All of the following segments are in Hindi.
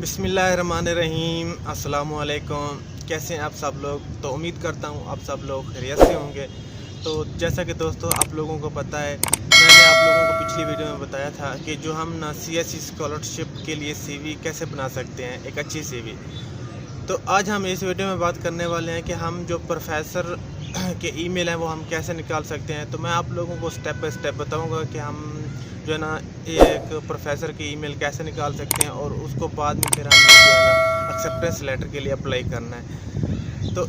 बिस्मिल्लाहिर्रहमानिर्रहीम। अस्सलामुअलैकुम। कैसे हैं आप सब लोग? तो उम्मीद करता हूँ आप सब लोग खैरियत से होंगे। तो जैसा कि दोस्तों आप लोगों को पता है, मैंने आप लोगों को पिछली वीडियो में बताया था कि जो हम ना सीएससी स्कॉलरशिप के लिए सीवी कैसे बना सकते हैं, एक अच्छी सीवी। तो आज हम इस वीडियो में बात करने वाले हैं कि हम जो प्रोफेसर के ईमेल हैं वो हम कैसे निकाल सकते हैं। तो मैं आप लोगों को स्टेप बाय स्टेप बताऊंगा कि हम जो है ना एक प्रोफेसर की ईमेल कैसे निकाल सकते हैं और उसको बाद में फिर हमें जो है ना एक्सेप्टेंस लेटर के लिए अप्लाई करना है। तो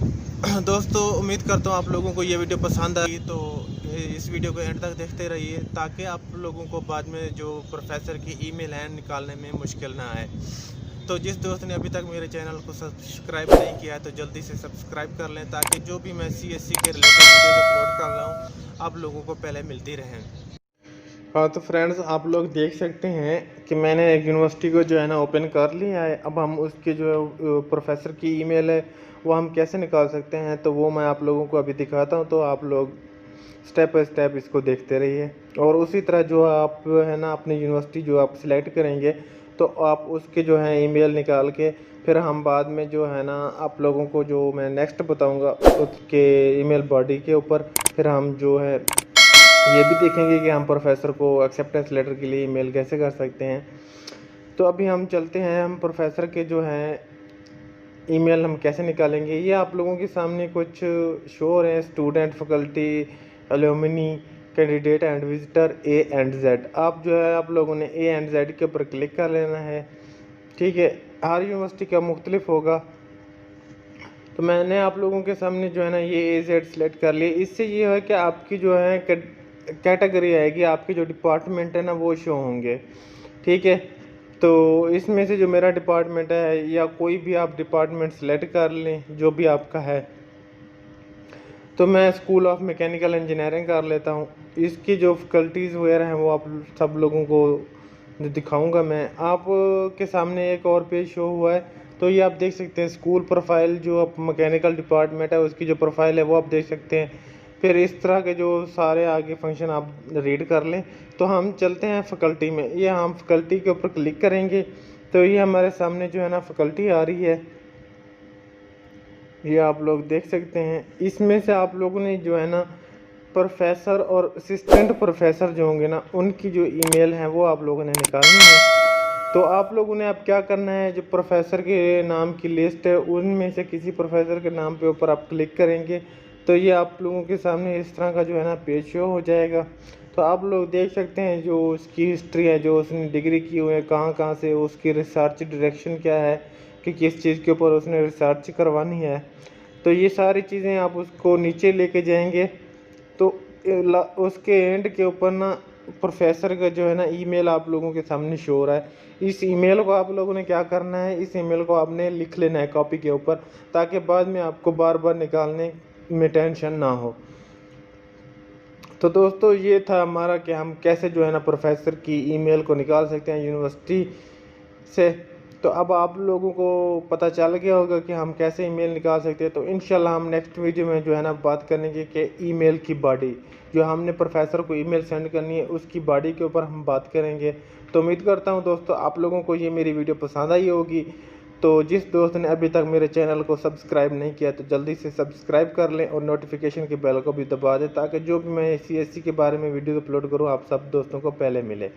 दोस्तों उम्मीद करता हूँ आप लोगों को ये वीडियो पसंद आई, तो इस वीडियो को एंड तक देखते रहिए ताकि आप लोगों को बाद में जो प्रोफेसर की ईमेल है निकालने में मुश्किल ना आए। तो जिस दोस्त ने अभी तक मेरे चैनल को सब्सक्राइब नहीं किया है तो जल्दी से सब्सक्राइब कर लें ताकि जो भी मैं सीएससी के रिलेटेड वीडियोस अपलोड कर रहा हूँ आप लोगों को पहले मिलती रहें। हाँ तो फ्रेंड्स, आप लोग देख सकते हैं कि मैंने एक यूनिवर्सिटी को जो है ना ओपन कर लिया है। अब हम उसके जो प्रोफेसर की ईमेल है वो हम कैसे निकाल सकते हैं तो वो मैं आप लोगों को अभी दिखाता हूँ। तो आप लोग स्टेप बाय स्टेप इसको देखते रहिए और उसी तरह जो आप है ना अपनी यूनिवर्सिटी जो आप सिलेक्ट करेंगे तो आप उसके जो है ईमेल निकाल के फिर हम बाद में जो है ना आप लोगों को जो मैं नेक्स्ट बताऊंगा उसके ईमेल बॉडी के ऊपर फिर हम जो है ये भी देखेंगे कि हम प्रोफेसर को एक्सेप्टेंस लेटर के लिए ईमेल कैसे कर सकते हैं। तो अभी हम चलते हैं, हम प्रोफेसर के जो हैं ईमेल हम कैसे निकालेंगे ये आप लोगों के सामने कुछ शो हो रहे हैं। Student, faculty, alumni, candidate and visitor A and Z. आप जो है आप लोगों ने ए एंड जेड के ऊपर क्लिक कर लेना है। ठीक है, हर यूनिवर्सिटी का मुख्तलिफ होगा। तो मैंने आप लोगों के सामने जो है ना ये ए जेड सेलेक्ट कर लिया। इससे ये है कि आपकी जो है कैटेगरी आएगी, आपके जो डिपार्टमेंट है ना वो शो होंगे। ठीक है, तो इसमें से जो मेरा डिपार्टमेंट है या कोई भी आप डिपार्टमेंट सेलेक्ट कर लें जो भी आपका है। तो मैं स्कूल ऑफ मैकेनिकल इंजीनियरिंग कर लेता हूँ। इसकी जो फैकल्टीज़ वगैरह हैं वो आप सब लोगों को जो दिखाऊंगा मैं। आप के सामने एक और पेज शो हुआ है तो ये आप देख सकते हैं स्कूल प्रोफाइल, जो आप मैकेनिकल डिपार्टमेंट है उसकी जो प्रोफाइल है वो आप देख सकते हैं। फिर इस तरह के जो सारे आगे फंक्शन आप रीड कर लें। तो हम चलते हैं फैकल्टी में। ये हम फैकल्टी के ऊपर क्लिक करेंगे तो ये हमारे सामने जो है ना फैकल्टी आ रही है, ये आप लोग देख सकते हैं। इसमें से आप लोगों ने जो है ना प्रोफेसर और असिस्टेंट प्रोफेसर जो होंगे ना उनकी जो ईमेल है वो आप लोगों ने निकालनी है। तो आप लोगों ने अब क्या करना है, जो प्रोफेसर के नाम की लिस्ट है उनमें से किसी प्रोफेसर के नाम पे ऊपर आप क्लिक करेंगे तो ये आप लोगों के सामने इस तरह का जो है ना पेज शो हो जाएगा। तो आप लोग देख सकते हैं जो उसकी हिस्ट्री है, जो उसने डिग्री की हुई है, कहाँ कहाँ से, उसकी रिसर्च डायरेक्शन क्या है कि किस चीज़ के ऊपर उसने रिसर्च करवानी है। तो ये सारी चीज़ें आप उसको नीचे लेके जाएंगे तो उसके एंड के ऊपर ना प्रोफेसर का जो है ना ईमेल आप लोगों के सामने शो हो रहा है। इस ईमेल को आप लोगों ने क्या करना है, इस ईमेल को आपने लिख लेना है कॉपी के ऊपर ताकि बाद में आपको बार बार निकालने में टेंशन ना हो। तो दोस्तों ये था हमारा कि हम कैसे जो है ना प्रोफेसर की ईमेल को निकाल सकते हैं यूनिवर्सिटी से। तो अब आप लोगों को पता चल गया होगा कि हम कैसे ईमेल निकाल सकते हैं। तो इंशाल्लाह हम नेक्स्ट वीडियो में जो है ना बात करेंगे कि ईमेल की बॉडी जो हमने प्रोफेसर को ईमेल सेंड करनी है उसकी बॉडी के ऊपर हम बात करेंगे। तो उम्मीद करता हूं दोस्तों आप लोगों को ये मेरी वीडियो पसंद आई होगी। तो जिस दोस्त ने अभी तक मेरे चैनल को सब्सक्राइब नहीं किया तो जल्दी से सब्सक्राइब कर लें और नोटिफिकेशन के बेल को भी दबा दें ताकि जो भी मैं सीएससी के बारे में वीडियो अपलोड करूँ आप सब दोस्तों को पहले मिले।